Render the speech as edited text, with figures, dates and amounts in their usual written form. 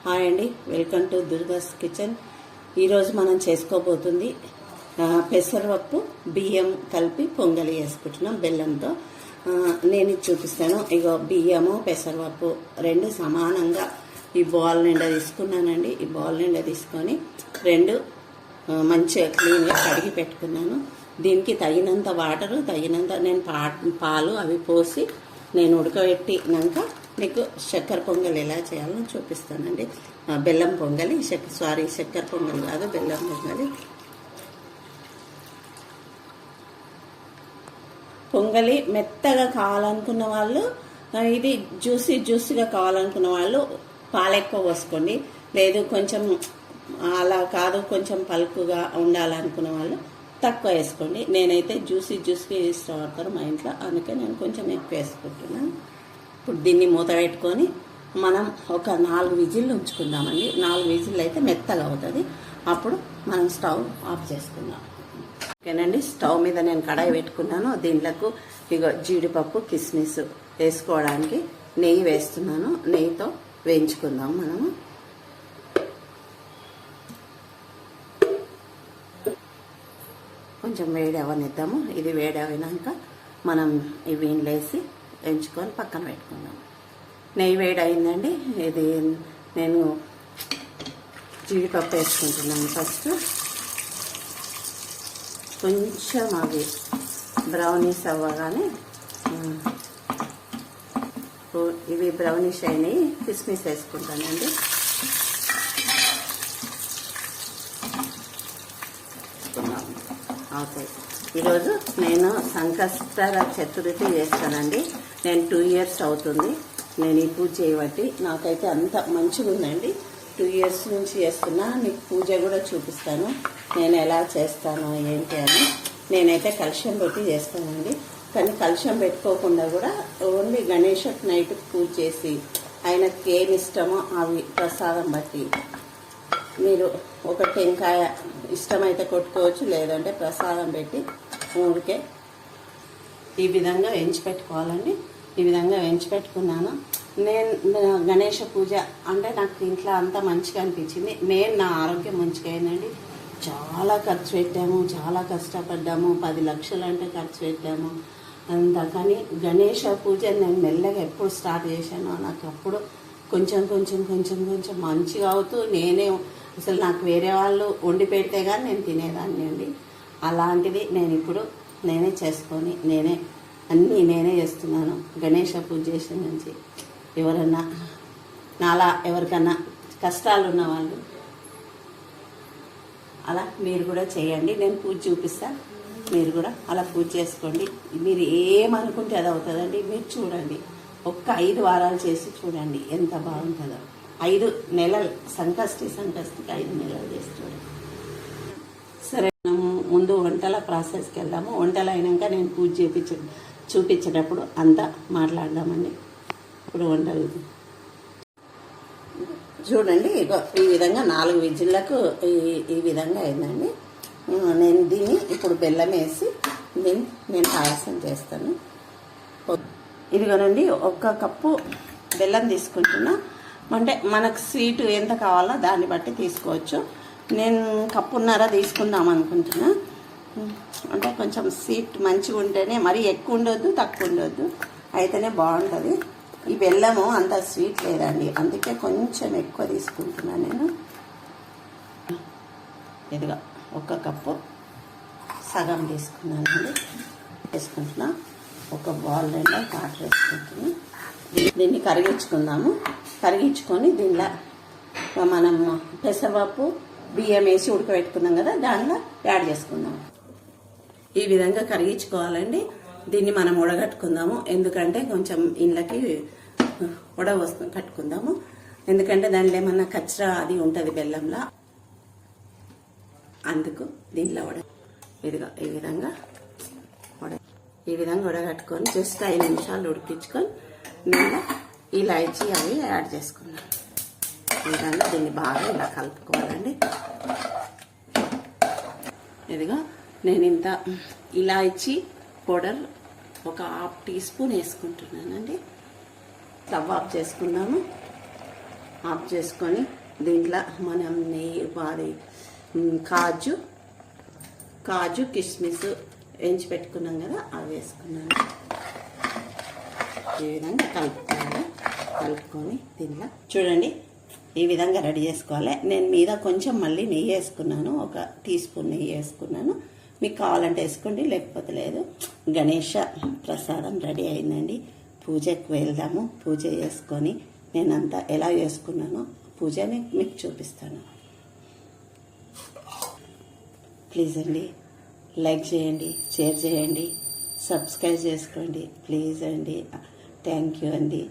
Hi అండి, welcome to దుర్గాస్ kitchen. ఈరోజు మనం చేసుకోబోతుంది పెసరపప్పు బియ్యం కలిపి పొంగలి వేసుకుంటున్నాం బెల్లంతో. నేను చూపిస్తాను. ఇగో బియ్యము పెసరపప్పు రెండు సమానంగా ఈ బౌల్ నిండా తీసుకున్నానండి. ఈ బౌల్ నిండా తీసుకొని రెండు మంచిగా క్లీన్గా కడిగి పెట్టుకున్నాను. దీనికి తగినంత వాటరు, తగినంత నేను పాలు అవి పోసి నేను ఉడకబెట్టినాక మీకు చక్కెర పొంగలి ఎలా చేయాలో చూపిస్తానండి. బెల్లం పొంగలి, చక్కెర పొంగలి కాదు, బెల్లం పొంగలి. పొంగలి మెత్తగా కావాలనుకున్న వాళ్ళు, ఇది జ్యూసీగా కావాలనుకున్న వాళ్ళు పాలు ఎక్కువ పోసుకోండి. లేదు కొంచెం అలా కాదు, కొంచెం పలుకుగా ఉండాలనుకున్న వాళ్ళు తక్కువ వేసుకోండి. నేనైతే జ్యూసీగా ఇష్టపడతాను మా ఇంట్లో, అందుకే నేను కొంచెం ఎక్కువ వేసుకుంటున్నాను. ఇప్పుడు దీన్ని మూత పెట్టుకొని మనం ఒక 4 విజిల్లు ఉంచుకుందామండి. 4 విజిల్లు అయితే మెత్తగా అవుతుంది. అప్పుడు మనం స్టవ్ ఆఫ్ చేసుకుందాం. ఓకేనండి, స్టవ్ మీద నేను కడాయి పెట్టుకున్నాను. దీంట్లోకి ఇక జీడిపప్పు కిస్మిస్ వేసుకోవడానికి నెయ్యి వేస్తున్నాను. నెయ్యితో వేయించుకుందాం మనము. కొంచెం వేడి అవనిద్దాము. ఇది వేడి అయినాక మనం ఇవి వేసి వేయించుకొని పక్కన పెట్టుకుందాం. నెయ్యి వేడి అయిందండి. ఇది నేను జీడిపప్పు వేసుకుంటున్నాను. ఫస్ట్ కొంచెం అవి బ్రౌనీస్ అవ్వగానే, ఇవి బ్రౌనిష్ అయినాయి, కిస్మిస్ వేసుకుంటానండి. అవుతాయి. ఈరోజు నేను సంకష్టర చతుర్థి చేస్తానండి. నేను 2 ఇయర్స్ అవుతుంది నేను ఈ పూజ చేయబట్టి. నాకైతే అంత మంచిగా ఉందండి. 2 ఇయర్స్ నుంచి చేస్తున్నా. మీకు పూజ కూడా చూపిస్తాను నేను ఎలా చేస్తాను ఏంటి అని. నేనైతే కలశం పెట్టి చేస్తానండి. కానీ కలశం పెట్టుకోకుండా కూడా ఓన్లీ గణేష్ నైట్ పూజ చేసి ఆయనకి ఏమి ఇష్టమో అవి ప్రసాదం బట్టి మీరు ఒక టెంకాయ ఇష్టమైతే కొట్టుకోవచ్చు, లేదంటే ప్రసాదం పెట్టి ఊరికే ఈ విధంగా వేయించి పెట్టుకోవాలండి. ఈ విధంగా వేయించి పెట్టుకున్నాను. నేను గణేష పూజ అంటే నాకు ఇంట్లో అంతా మంచిగా అనిపించింది. నా ఆరోగ్యం మంచిగా అయిందండి. చాలా ఖర్చు పెట్టాము, చాలా కష్టపడ్డాము. 10 లక్షలు అంటే ఖర్చు పెట్టాము అంతా. కానీ గణేష పూజ నేను మెల్లగా ఎప్పుడు స్టార్ట్ చేశానో నాకు అప్పుడు కొంచెం మంచిగా అవుతూ నేనే అసలు నాకు వేరే వాళ్ళు వండి పెడితే కానీ నేను తినేదాన్ని అండి. అలాంటిది నేను ఇప్పుడు నేనే చేసుకొని నేనే చేస్తున్నాను. గణేష పూజ చేసిన నుంచి ఎవరన్నా నాలా ఎవరికన్నా కష్టాలు ఉన్న వాళ్ళు అలా మీరు కూడా చేయండి. నేను పూజ చూపిస్తా, మీరు కూడా అలా పూజ చేసుకోండి. మీరు ఏమనుకుంటే అది అవుతుందండి. మీరు చూడండి, ఒక్క 5 వారాలు చేసి చూడండి ఎంత బాగుంటుందో. 5 నెలలు సంకష్టికి 5 నెలలు చేసి చూడండి. సరే, ముందు వంటల ప్రాసెస్కి వెళ్దాము. వంటలు అయినాక నేను పూజ చూపించేటప్పుడు అంతా మాట్లాడదామండి. ఇప్పుడు వంటలు చూడండి. ఈ విధంగా 4 విజిల్లకు ఈ విధంగా అయిందండి. నేను దీన్ని ఇప్పుడు బెల్లం వేసి నేను పాయసం చేస్తాను. ఇదిగోనండి, 1 కప్పు బెల్లం తీసుకుంటున్నా. అంటే మనకు స్వీట్ ఎంత కావాలో దాన్ని బట్టి తీసుకోవచ్చు. నేను 1.5 కప్పు తీసుకుందాం అనుకుంటున్నా. అంటే కొంచెం స్వీట్ మంచిగా ఉంటేనే, మరీ ఎక్కువ ఉండొద్దు తక్కువ ఉండొద్దు, అయితేనే బాగుంటుంది. ఈ బెల్లము అంత స్వీట్ లేదండి, అందుకే కొంచెం ఎక్కువ తీసుకుంటున్నాను నేను. ఇదిగా 1 కప్పు సగం తీసుకున్నానండి. వేసుకుంటున్నా. 1 బౌల్ నిండా వాటర్ వేసుకుంటున్నా. దీన్ని కరిగించుకొని దీనిలో మనం పెసరపప్పు బియ్యం వేసి ఉడకబెట్టుకున్నాం కదా, దానిలో యాడ్ చేసుకుందాం. ఈ విధంగా కరిగించుకోవాలండి. దీన్ని మనం ఉడగట్టుకుందాము. ఎందుకంటే కొంచెం ఇండ్లకి కట్టుకుందాము. ఎందుకంటే దానిలో ఏమన్నా కచ్చరా అది ఉంటుంది బెల్లంలో, అందుకు దీనిలో ఇదిగా ఈ విధంగా ఉడగట్టుకొని జస్ట్ 5 నిమిషాలు ఉడికించుకొని నేను ఇలాచి అవి యాడ్ చేసుకున్నాను. ఈ విధంగా దీన్ని బాగా ఇలా కలుపుకోవాలండి. ఇదిగా నేను ఇంత ఇలాచి పౌడర్ ఒక 1/2 టీ స్పూన్ వేసుకుంటున్నానండి. స్టవ్ ఆఫ్ చేసుకున్నాము. ఆఫ్ చేసుకొని దీంట్లో మనం నెయ్యి బాది కాజు కిస్మిస్ వేయించి పెట్టుకున్నాం కదా అవి వేసుకున్నాను. ఈ విధంగా కలుపుకొని దీంట్లో చూడండి ఈ విధంగా రెడీ చేసుకోవాలి. నేను మీద కొంచెం మళ్ళీ నెయ్యి వేసుకున్నాను, 1 టీ స్పూన్ నెయ్యి వేసుకున్నాను. మీకు కావాలంటే వేసుకోండి, లేకపోతే లేదు. గణేష ప్రసాదం రెడీ అయిందండి. పూజకు వెళ్దాము. పూజ చేసుకొని నేనంతా ఎలా చేసుకున్నానో పూజని మీకు చూపిస్తాను. ప్లీజ్ అండి లైక్ చేయండి, షేర్ చేయండి, సబ్స్క్రైబ్ చేసుకోండి ప్లీజ్ అండి. థ్యాంక్ యూ అండి.